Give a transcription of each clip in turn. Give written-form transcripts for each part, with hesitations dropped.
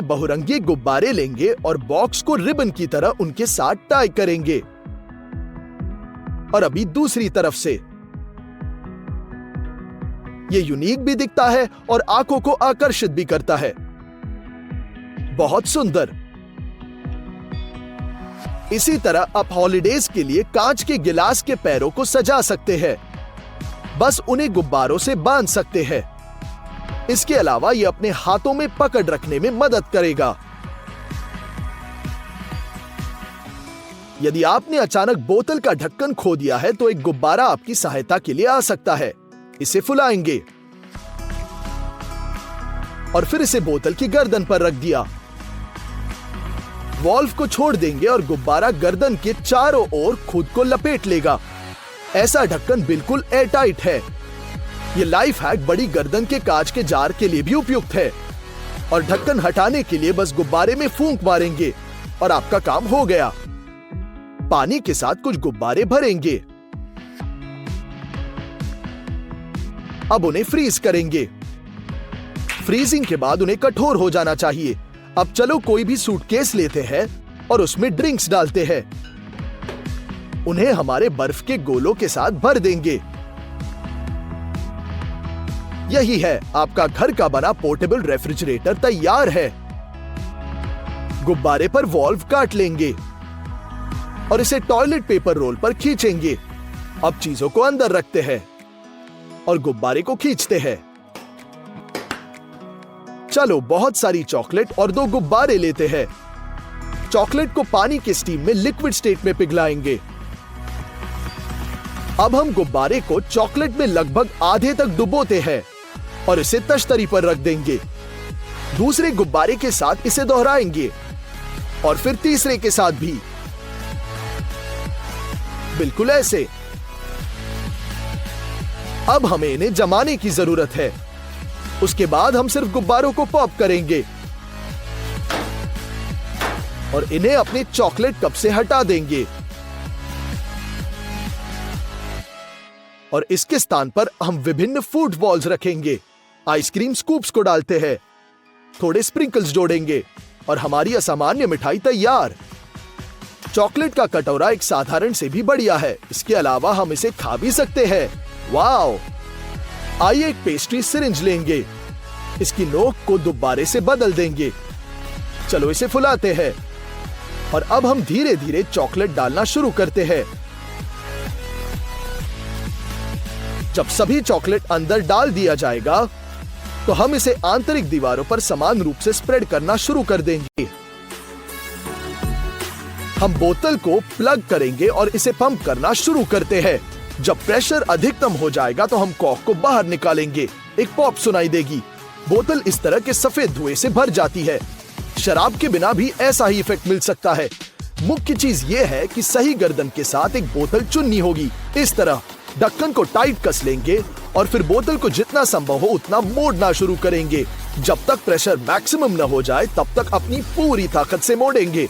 बहुरंगी गुब्बारे लेंगे और बॉक्स को रिबन की तरह उनके साथ टाई करेंगे। और अभी दूसरी तरफ से। ये यूनिक भी दिखता है और आंखों को आकर्षित भी करता है। बहुत सुंदर। इसी तरह आप हॉलिडेज के लिए कांच के गिलास के पैरों को सजा सकते हैं। बस उन्हें गुब्बारों से बांध सकते हैं। इसके अलावा यह अपने हाथों में पकड़ रखने में मदद करेगा। यदि आपने अचानक बोतल का ढक्कन खो दिया है तो एक गुब्बारा आपकी सहायता के लिए आ सकता है। इसे फुलाएंगे और फिर इसे बोतल की गर्दन पर रख दिया। वॉल्व को छोड़ देंगे और गुब्बारा गर्दन के चारों ओर खुद को लपेट लेगा। ऐसा ढक्कन बिल्कुल एयरटाइट है। यह लाइफ हैक बड़ी गर्दन के कांच के जार के लिए भी उपयुक्त है। और ढक्कन हटाने के लिए बस गुब्बारे में फूंक मारेंगे और आपका काम हो गया। पानी के साथ कुछ गुब्बारे भरेंगे। अब उन्हें फ्रीज करेंगे। फ्रीजिंग के बाद उन्हें कठोर हो जाना चाहिए। अब चलो कोई भी सूटकेस लेते हैं और उसमें ड्रिंक्स डालते हैं। उन्हें हमारे बर्फ के गोलों के साथ भर देंगे। यही है, आपका घर का बना पोर्टेबल रेफ्रिजरेटर तैयार है। गुब्बारे पर वॉल्व काट लेंगे और इसे टॉयलेट पेपर रोल पर खींचेंगे। अब चीजों को अंदर रखते हैं और गुब्बारे को खींचते हैं। चलो बहुत सारी चॉकलेट और 2 गुब्बारे लेते हैं। चॉकलेट को पानी के स्टीम में लिक्विड स्टेट में पिघलाएंगे। अब हम गुब्बारे को चॉकलेट में लगभग आधे तक डुबोते हैं और इसे तश्तरी पर रख देंगे। दूसरे गुब्बारे के साथ इसे दोहराएंगे और फिर तीसरे के साथ भी, बिल्कुल ऐसे। अब हमें इन्हें जमाने की जरूरत है। उसके बाद हम सिर्फ गुब्बारों को पॉप करेंगे और इन्हें अपने चॉकलेट कप से हटा देंगे। और इसके स्थान पर हम विभिन्न फूड बॉल्स रखेंगे। आइसक्रीम स्कूप्स को डालते हैं, थोड़े स्प्रिंकल्स जोड़ेंगे और हमारी असामान्य मिठाई तैयार। चॉकलेट का कटोरा एक साधारण से भी बढ़िया है। इसके अलावा हम इसे खा भी सकते हैं। वाओ! आइए एक पेस्ट्री सिरिंज लेंगे। इसकी नोक को गुब्बारे से बदल देंगे। चलो इसे फुलाते हैं और अब हम धीरे धीरे चॉकलेट डालना शुरू करते हैं। जब सभी चॉकलेट अंदर डाल दिया जाएगा तो हम इसे आंतरिक दीवारों पर समान रूप से स्प्रेड करना शुरू कर देंगे। हम बोतल को प्लग करेंगे और इसे पंप करना शुरू करते हैं। जब प्रेशर अधिकतम हो जाएगा तो हम कॉर्क को बाहर निकालेंगे। एक पॉप सुनाई देगी। बोतल इस तरह के सफेद धुएं से भर जाती है। शराब के बिना भी ऐसा ही इफेक्ट मिल सकता है। मुख्य चीज ये है कि सही गर्दन के साथ एक बोतल चुननी होगी। इस तरह ढक्कन को टाइट कस लेंगे और फिर बोतल को जितना संभव हो उतना मोड़ना शुरू करेंगे। जब तक प्रेशर मैक्सिमम न हो जाए तब तक अपनी पूरी ताकत से मोड़ेंगे।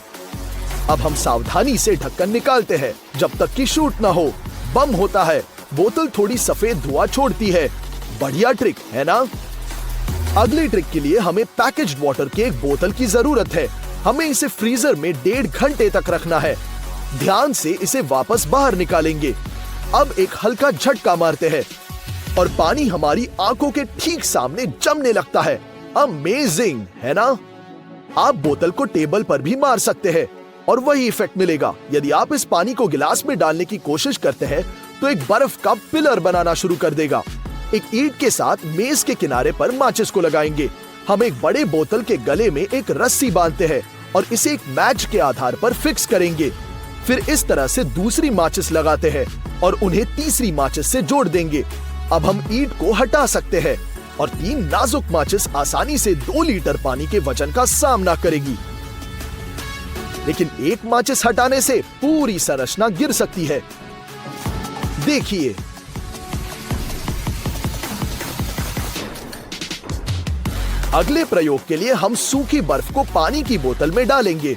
अब हम सावधानी से ढक्कन निकालते हैं जब तक कि शूट न हो। बम होता है। बोतल थोड़ी सफेद धुआं छोड़ती है। बढ़िया ट्रिक है ना? अगले ट्रिक के लिए हमें पैकेज्ड वाटर की एक बोतल की जरूरत है। हमें इसे फ्रीजर में 1.5 घंटे तक रखना है। ध्यान से इसे वापस बाहर निकालेंगे। अब एक हल्का झटका मारते हैं और पानी हमारी आंखों के ठीक सामने जमने लगता है। अमेजिंग है ना? आप बोतल को टेबल पर भी मार सकते हैं और वही इफेक्ट मिलेगा। यदि आप इस पानी को गिलास में डालने की कोशिश करते हैं तो एक बर्फ का पिलर बनाना शुरू कर देगा। एक ईंट के साथ मेज के किनारे पर माचिस को लगाएंगे। हम एक बड़े बोतल के गले में एक रस्सी बांधते हैं और इसे एक मैच के आधार पर फिक्स करेंगे। फिर इस तरह से दूसरी माचिस लगाते हैं और उन्हें तीसरी माचिस से जोड़ देंगे। अब हम ईंट को हटा सकते हैं और 3 नाजुक माचिस आसानी से 2 लीटर पानी के वजन का सामना करेगी। लेकिन एक माचिस हटाने से पूरी संरचना गिर सकती है। देखिए, अगले प्रयोग के लिए हम सूखी बर्फ को पानी की बोतल में डालेंगे।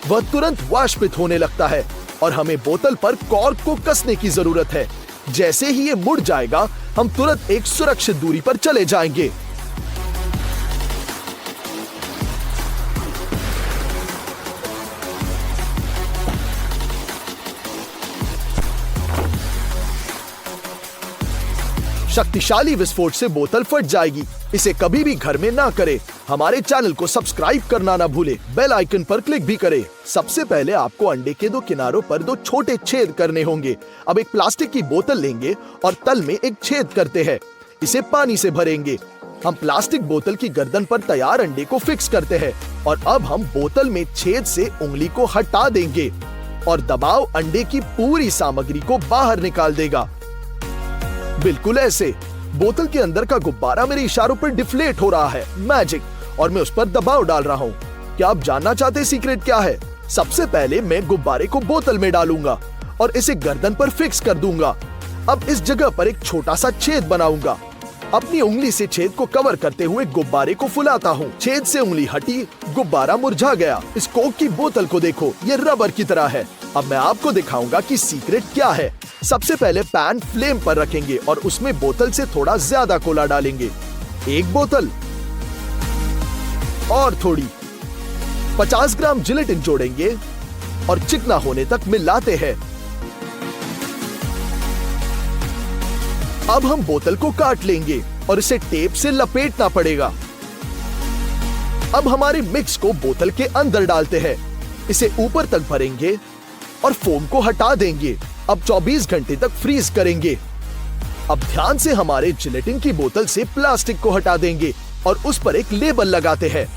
वह तुरंत वाष्पित होने लगता है और हमें बोतल पर कॉर्क को कसने की जरूरत है। जैसे ही ये मुड़ जाएगा हम तुरंत एक सुरक्षित दूरी पर चले जाएंगे। शक्तिशाली विस्फोट से बोतल फट जाएगी। इसे कभी भी घर में ना करें। हमारे चैनल को सब्सक्राइब करना ना भूले, बेल आइकन पर क्लिक भी करें। सबसे पहले आपको अंडे के 2 किनारों पर 2 छोटे छेद करने होंगे। अब एक प्लास्टिक की बोतल लेंगे और तल में एक छेद करते हैं। इसे पानी से भरेंगे। हम प्लास्टिक बोतल की गर्दन पर तैयार अंडे को फिक्स करते हैं और अब हम बोतल में छेद से उंगली को हटा देंगे और दबाव अंडे की पूरी सामग्री को बाहर निकाल देगा। बिल्कुल ऐसे। बोतल के अंदर का गुब्बारा मेरे इशारों पर डिफ्लेट हो रहा है। मैजिक। और मैं उस पर दबाव डाल रहा हूँ। क्या आप जानना चाहते हैं सीक्रेट क्या है? सबसे पहले मैं गुब्बारे को बोतल में डालूंगा और इसे गर्दन पर फिक्स कर दूंगा। अब इस जगह पर एक छोटा सा छेद बनाऊंगा। अपनी उंगली से छेद को कवर करते हुए गुब्बारे को फुलाता हूँ। छेद से उंगली हटी, गुब्बारा मुरझा गया। इस कोक की बोतल को देखो, ये रबर की तरह है। अब मैं आपको दिखाऊंगा कि सीक्रेट क्या है। सबसे पहले पैन फ्लेम पर रखेंगे और उसमें बोतल से थोड़ा ज्यादा कोला डालेंगे। 1 बोतल और थोड़ी 50 ग्राम जिलेटिन जोड़ेंगे और चिकना होने तक मिलाते हैं। अब हम बोतल को काट लेंगे और इसे टेप से लपेटना पड़ेगा। अब हमारे मिक्स को बोतल के अंदर डालते हैं। इसे ऊपर तक भरेंगे और फोम को हटा देंगे। अब 24 घंटे तक फ्रीज करेंगे। अब ध्यान से हमारे जिलेटिन की बोतल से प्लास्टिक को हटा देंगे और उस पर एक लेबल लगाते हैं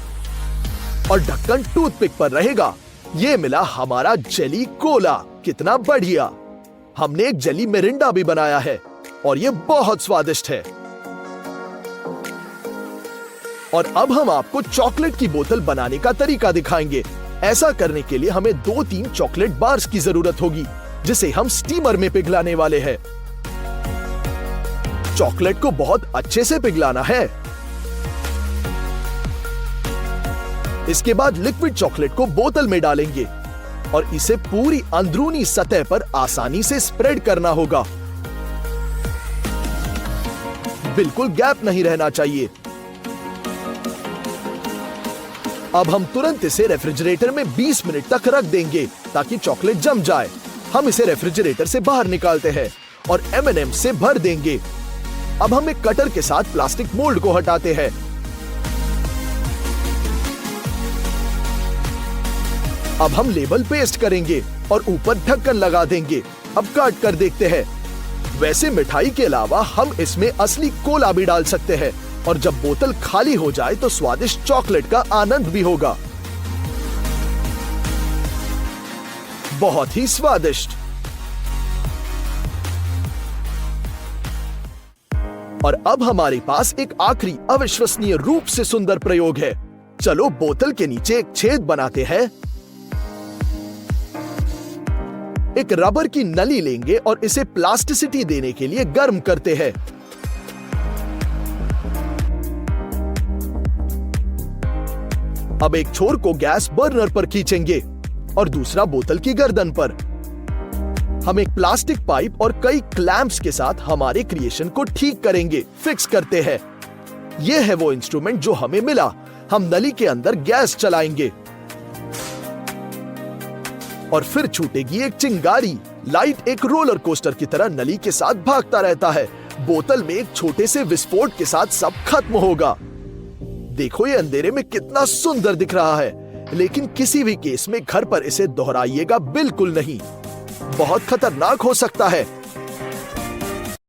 और ढक्कन टूथपिक पर रहेगा। ये मिला हमारा जेली कोला। कितना बढ़िया। हमने एक जेली मिरिंडा भी बनाया है और ये बहुत स्वादिष्ट है। और अब हम आपको चॉकलेट की बोतल बनाने का तरीका दिखाएंगे। ऐसा करने के लिए हमें 2-3 चॉकलेट बार्स की जरूरत होगी, जिसे हम स्टीमर में पिघलाने वाले हैं। चॉकलेट को बहुत अच्छे से पिघलाना है। इसके बाद लिक्विड चॉकलेट को बोतल में डालेंगे और इसे पूरी अंदरूनी सतह पर आसानी से स्प्रेड करना होगा। बिल्कुल गैप नहीं रहना चाहिए। अब हम तुरंत इसे रेफ्रिजरेटर में 20 मिनट तक रख देंगे ताकि चॉकलेट जम जाए। हम इसे रेफ्रिजरेटर से बाहर निकालते हैं और M&M से भर देंगे। अब हम एक कटर के साथ प्लास्टिक मोल्ड को हटाते हैं। अब हम लेबल पेस्ट करेंगे और ऊपर ढक्कन लगा देंगे। अब काट कर देखते हैं। वैसे मिठाई के अलावा हम इसमें असली कोला भी डाल सकते हैं और जब बोतल खाली हो जाए तो स्वादिष्ट चॉकलेट का आनंद भी होगा। बहुत ही स्वादिष्ट। और अब हमारे पास एक आखिरी अविश्वसनीय रूप से सुंदर प्रयोग है। चलो बोतल के नीचे एक छेद बनाते हैं। एक रबर की नली लेंगे और इसे प्लास्टिसिटी देने के लिए गर्म करते हैं। अब एक छोर को गैस बर्नर पर खींचेंगे और दूसरा बोतल की गर्दन पर। हम एक प्लास्टिक पाइप और कई क्लैंप्स के साथ हमारे क्रिएशन को ठीक करेंगे, फिक्स करते हैं। यह है वो इंस्ट्रूमेंट जो हमें मिला। हम नली के अंदर गैस चलाएंगे और फिर छूटेगी एक चिंगारी। लाइट एक रोलर कोस्टर की तरह नली के साथ भागता रहता है। बोतल में एक छोटे से विस्फोट के साथ सब खत्म होगा। देखो ये अंधेरे में कितना सुंदर दिख रहा है, लेकिन किसी भी केस में घर पर इसे दोहराइएगा बिल्कुल नहीं। बहुत खतरनाक हो सकता है।